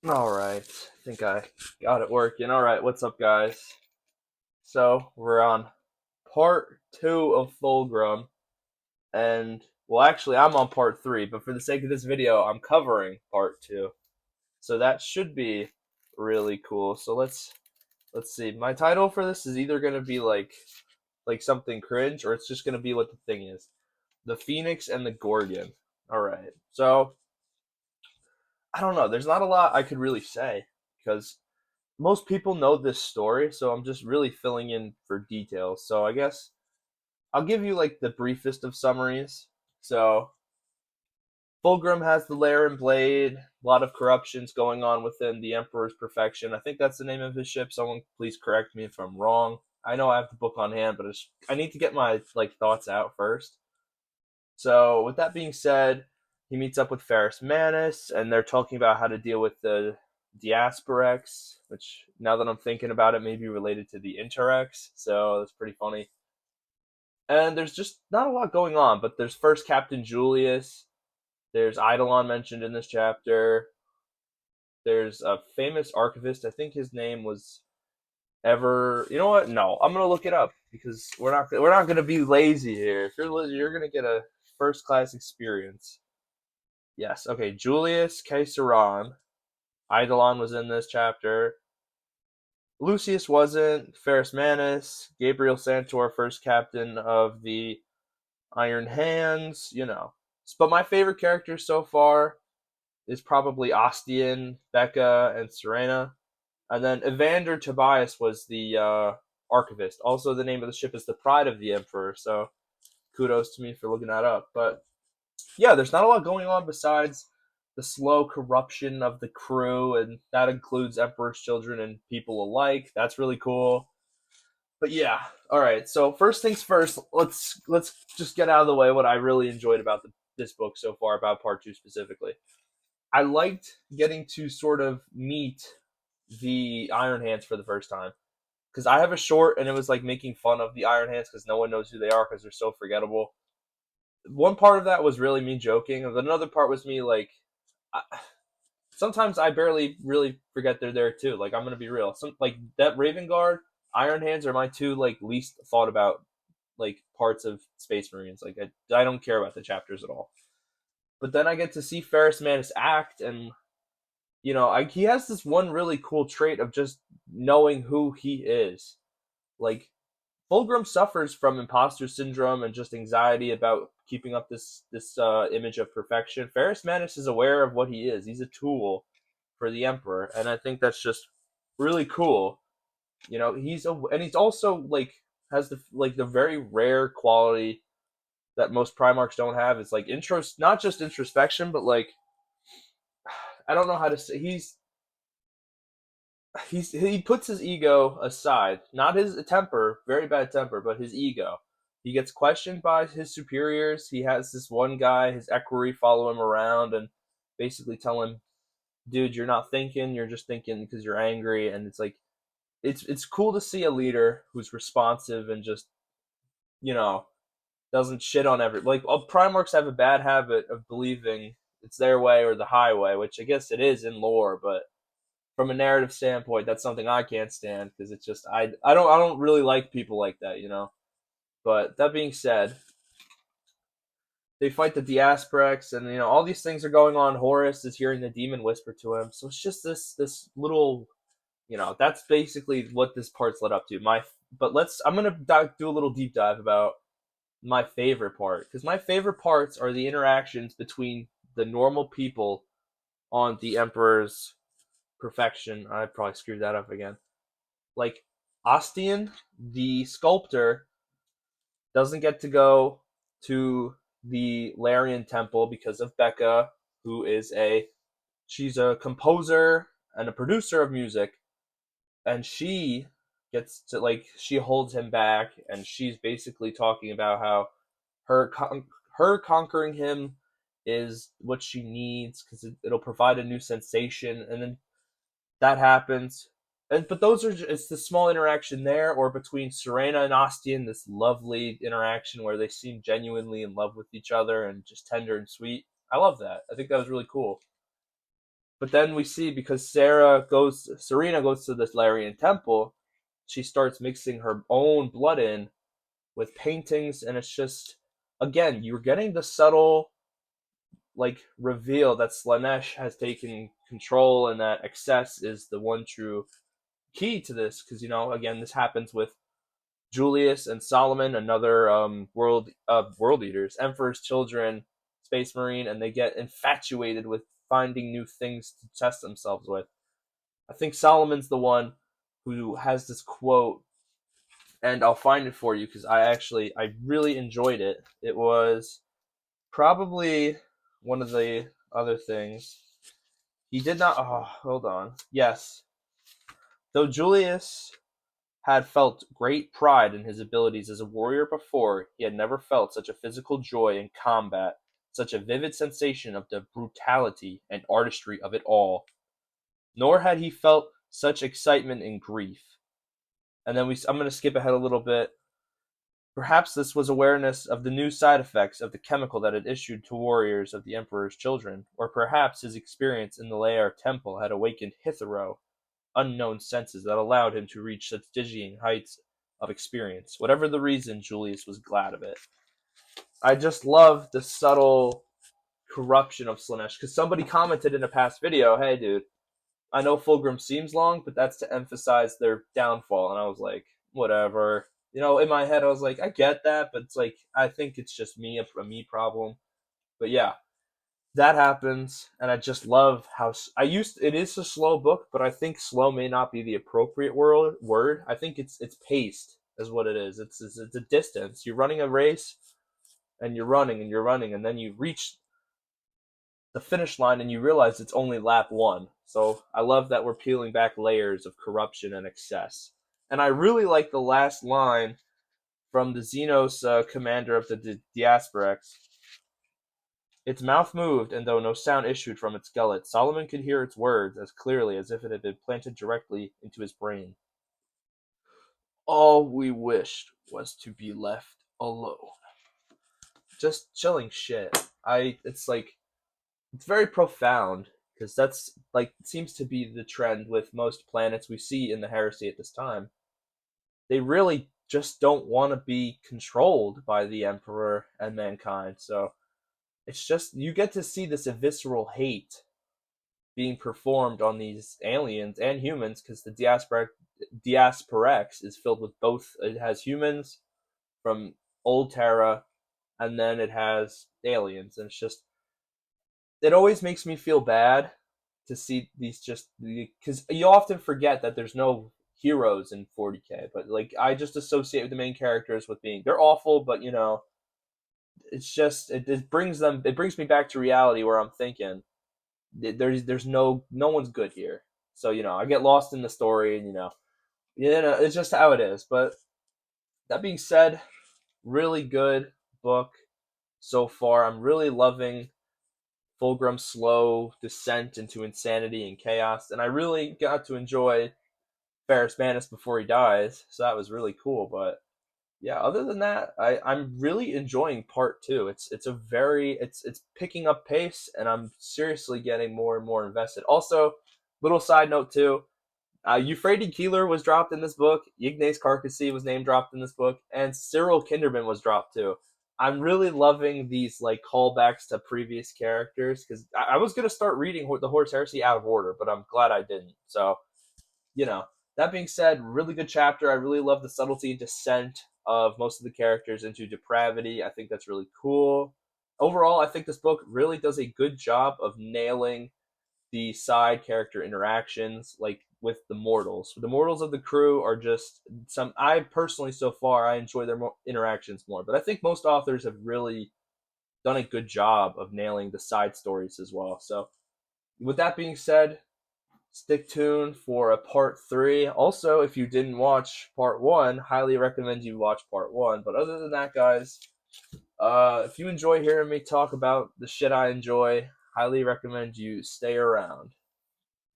Alright, I think I got it working. Alright, what's up, guys? So, we're on part two of Fulgrim, and, well, actually, I'm on part three, but for the sake of this video, I'm covering part two. So that should be really cool. So let's see. My title for this is either gonna be like something cringe, or it's just gonna be what the thing is. The Phoenix and the Gorgon. Alright. So, I don't know, there's not a lot I could really say, because most people know this story, so I'm just really filling in for details. So I guess I'll give you like the briefest of summaries. So Fulgrim has the lair and blade. A lot of corruptions going on within the Emperor's Perfection. I think that's the name of his ship. Someone please correct me if I'm wrong. I know I have the book on hand, but I need to get my like thoughts out first. So with that being said, he meets up with Ferris Manus, and they're talking about how to deal with the Diasporex, which now that I'm thinking about it, may be related to the Interex. So that's pretty funny. And there's just not a lot going on, but there's first Captain Julius. There's Eidolon mentioned in this chapter. There's a famous archivist. I think his name was Ever. You know what? No, I'm gonna look it up because we're not gonna be lazy here. If you're gonna get a first class experience. Yes. Okay. Julius Caesarion. Eidolon was in this chapter. Lucius wasn't. Ferris Manus. Gabriel Santor, first captain of the Iron Hands. But my favorite characters so far is probably Ostian, Becca, and Serena. And then Evander Tobias was the archivist. Also, the name of the ship is the Pride of the Emperor. So kudos to me for looking that up. But yeah, there's not a lot going on besides the slow corruption of the crew, and that includes Emperor's children and people alike. That's really cool. But yeah, all right. So first things first, let's just get out of the way what I really enjoyed about this book so far, about part two specifically. I liked getting to sort of meet the Iron Hands for the first time, because I have a short and it was like making fun of the Iron Hands because no one knows who they are because they're so forgettable. One part of that was really me joking, and another part was me like, I, sometimes I barely really forget they're there too. Like, I'm gonna be real, some like that Raven Guard, Iron Hands are my two like least thought about like parts of Space Marines. Like, I don't care about the chapters at all. But then I get to see Ferris Manus act, and he has this one really cool trait of just knowing who he is. Like, Fulgrim suffers from imposter syndrome and just anxiety about keeping up this image of perfection. Ferris Manus is aware of what he is. He's a tool for the Emperor, and I think that's just really cool. And he's also like has the very rare quality that most Primarchs don't have. It's like not just introspection, but like, I don't know how to say. He puts his ego aside, not his temper, very bad temper, but his ego. He gets questioned by his superiors. He has this one guy, his equerry, follow him around and basically tell him, "Dude, you're not thinking. You're just thinking because you're angry." And it's like, it's cool to see a leader who's responsive and just you know doesn't shit on like, Primarchs have a bad habit of believing it's their way or the highway, which I guess it is in lore, but from a narrative standpoint, that's something I can't stand because it's just I don't really like people like that. But that being said, they fight the Diasprex, and all these things are going on. Horus is hearing the demon whisper to him, so it's just this little, that's basically what this part's led up to. I'm gonna do a little deep dive about my favorite part, because my favorite parts are the interactions between the normal people on the Emperor's Perfection. I probably screwed that up again. Like, Ostian, the sculptor, doesn't get to go to the Larian Temple because of Becca, who is she's a composer and a producer of music, and she holds him back, and she's basically talking about how her her conquering him is what she needs because it'll provide a new sensation, and then that happens. But it's the small interaction there, or between Serena and Ostian, this lovely interaction where they seem genuinely in love with each other and just tender and sweet. I love that. I think that was really cool. But then we see, because Serena goes to this Larian temple, she starts mixing her own blood in with paintings, and it's just, again, you're getting the subtle like reveal that Slanesh has taken control, and that excess is the one true key to this. Because again, this happens with Julius and Solomon, another world eaters, Emperor's children, Space Marine, and they get infatuated with finding new things to test themselves with. I think Solomon's the one who has this quote, and I'll find it for you because I really enjoyed it. It was probably one of the other things. He did not. Oh, hold on. Yes. Though Julius had felt great pride in his abilities as a warrior before, he had never felt such a physical joy in combat, such a vivid sensation of the brutality and artistry of it all. Nor had he felt such excitement in grief. And then I'm going to skip ahead a little bit. Perhaps this was awareness of the new side effects of the chemical that had issued to warriors of the Emperor's children, or perhaps his experience in the Lair temple had awakened hitherto unknown senses that allowed him to reach such dizzying heights of experience. Whatever the reason, Julius was glad of it. I just love the subtle corruption of Slanesh, because somebody commented in a past video, hey dude, I know Fulgrim seems long, but that's to emphasize their downfall. And I was like, whatever. In my head, I was like, I get that, but it's like, I think it's just a me problem. But yeah, that happens, and I just love how it is a slow book, but I think slow may not be the appropriate word. I think it's paced is what it is. It's a distance. You're running a race, and you're running and you're running, and then you reach the finish line and you realize it's only lap one. So I love that we're peeling back layers of corruption and excess. And I really like the last line from the Xenos commander of the Diasporex. Its mouth moved, and though no sound issued from its gullet, Solomon could hear its words as clearly as if it had been planted directly into his brain. All we wished was to be left alone. Just chilling shit. It's very profound, because that's like seems to be the trend with most planets we see in the heresy at this time. They really just don't want to be controlled by the Emperor and mankind. So it's just, you get to see this visceral hate being performed on these aliens and humans, because the Diasporex is filled with both. It has humans from old Terra, and then it has aliens, and it's just, it always makes me feel bad to see these, just because you often forget that there's no heroes in 40k, but like I just associate with the main characters with being, they're awful, but it's just, it brings me back to reality, where I'm thinking there's no one's good here. So I get lost in the story, and it's just how it is. But that being said, really good book so far. I'm really loving Fulgrim's slow descent into insanity and chaos, and I really got to enjoy Ferrus Manus before he dies, so that was really cool. But yeah, other than that, I'm really enjoying part two. It's picking up pace, and I'm seriously getting more and more invested. Also, little side note too, Euphrates Keeler was dropped in this book. Ignace Carcassy was name dropped in this book, and Cyril Kinderman was dropped too. I'm really loving these like callbacks to previous characters, because I was gonna start reading the Horus Heresy out of order, but I'm glad I didn't. So you know, that being said, really good chapter. I really love the subtlety and descent of most of the characters into depravity. I think that's really cool. Overall, I think this book really does a good job of nailing the side character interactions, like with the mortals. The mortals of the crew are just some. I personally, so far, I enjoy their interactions more, but I think most authors have really done a good job of nailing the side stories as well. So, with that being said, stick tuned for a part three. Also, if you didn't watch part one, highly recommend you watch part one. But other than that, guys, if you enjoy hearing me talk about the shit I enjoy, highly recommend you stay around.